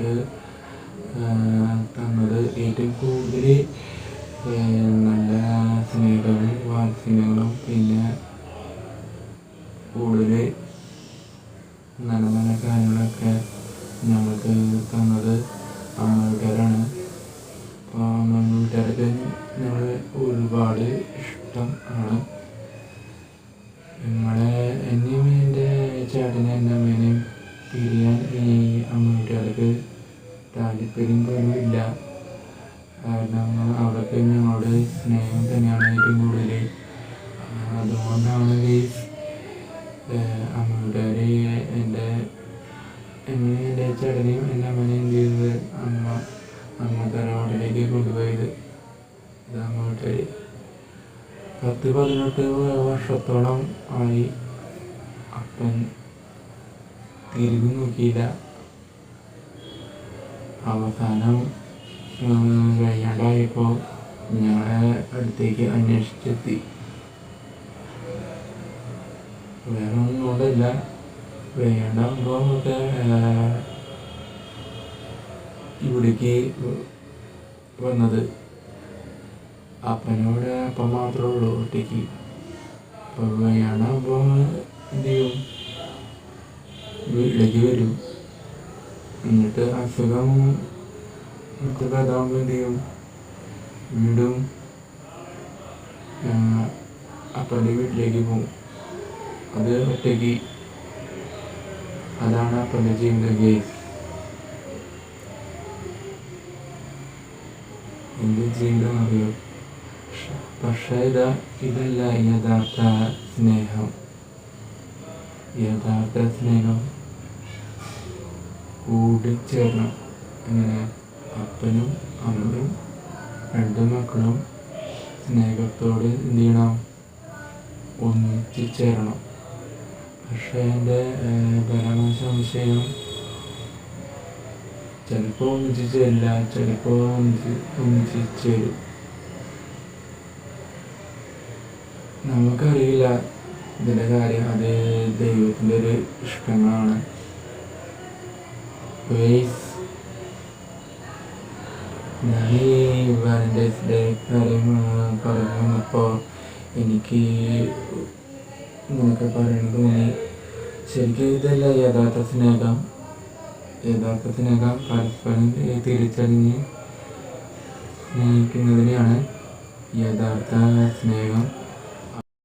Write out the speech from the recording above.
നമുക്ക് തന്നത് ഏറ്റവും കൂടുതൽ നല്ല സ്നേഹവും വാത്സല്യങ്ങളും പിന്നെ കൂടുതൽ നല്ല നല്ല കാര്യങ്ങളൊക്കെ ഞങ്ങൾക്ക് തന്നത് അമ്മ വീട്ടുകാരാണ്. അപ്പോൾ അമ്മ വീട്ടുകാർക്ക് ഞങ്ങൾ ഒരുപാട് ഇഷ്ടം ആണ്. എന്നെയും എൻ്റെ ചേട്ടനെ എൻ്റെ അമ്മേനെയും പിരിയാൻ ഈ അമ്മ വീട്ടുകാർക്ക് താല്പര്യം പോലും ഇല്ല. കാരണം അവർക്ക് ഞങ്ങളുടെ സ്നേഹം തന്നെയാണ് ഏറ്റവും കൂടുതൽ. അതുകൊണ്ടാണ് അമ്മ വീട്ടുകാർ എൻ്റെ ചേട്ടനെയും എൻ്റെ അമ്മേനെയും എന്ത് ചെയ്തത് അമ്മ തറവാട്ടിലേക്ക് കൊണ്ടുപോയത്. ഇത് അമ്മ വീട്ടുകാർ 10-18 വർഷത്തോളം ആയി അപ്പൻ തിരിഞ്ഞു നോക്കിയില്ല. അവസാനം വയ്യാണ്ടായപ്പോൾ ഞങ്ങളെ അടുത്തേക്ക് അന്വേഷിച്ചെത്തി. വേറെ ഒന്നും കൊണ്ടല്ല, വയ്യാണ്ടാകുമ്പോൾ ഒക്കെ ഇവിടേക്ക് വന്നത്. അപ്പനോട് അപ്പം മാത്രമേ ഉള്ളൂ ഒറ്റയ്ക്ക്. അപ്പോൾ വയ്യാണ്ടാകുമ്പോൾ എന്ത് ചെയ്യും, വീട്ടിലേക്ക് വരും. എന്നിട്ട് അസുഖം ഭേദമാകുമ്പോൾ എന്ത് ചെയ്യും, വീണ്ടും അപ്പൻ്റെ വീട്ടിലേക്ക് പോകും. അത് ഒറ്റയ്ക്ക്. അതാണ് അപ്പൻ്റെ ജീവിതം ഗൈസ്. എൻ്റെ ജീവിതം അറിയാം. പക്ഷേ ഇതല്ല യഥാർത്ഥ സ്നേഹം. യഥാർത്ഥ സ്നേഹം കൂടിച്ചേരണം. അങ്ങനെ അപ്പനും അമ്മയും 2 മക്കളും സ്നേഹത്തോട് എന്ത് ചെയ്യണം, ഒന്നിച്ച് ചേരണം. പക്ഷേ എൻ്റെ സംശയം ചിലപ്പോൾ ഒന്നിച്ച് ചേരില്ല, ചിലപ്പോൾ ഒന്നിച്ച് ചേരും. നമുക്കറിയില്ല ഇതിൻ്റെ കാര്യം. അത് ദൈവത്തിൻ്റെ ഒരു ഇഷ്ടങ്ങളാണ്. ഞാൻ ഈ വാലന്റൈൻസ് ഡേ കാര്യം പറഞ്ഞു വന്നപ്പോൾ എനിക്ക് ഇങ്ങനെയൊക്കെ പറയണമെന്ന് തോന്നി. ശരിക്കും ഇതല്ല യഥാർത്ഥ സ്നേഹം. യഥാർത്ഥ സ്നേഹം പരസ്പരം തിരിച്ചറിഞ്ഞ് സ്നേഹിക്കുന്നതിനെയാണ് യഥാർത്ഥ സ്നേഹം.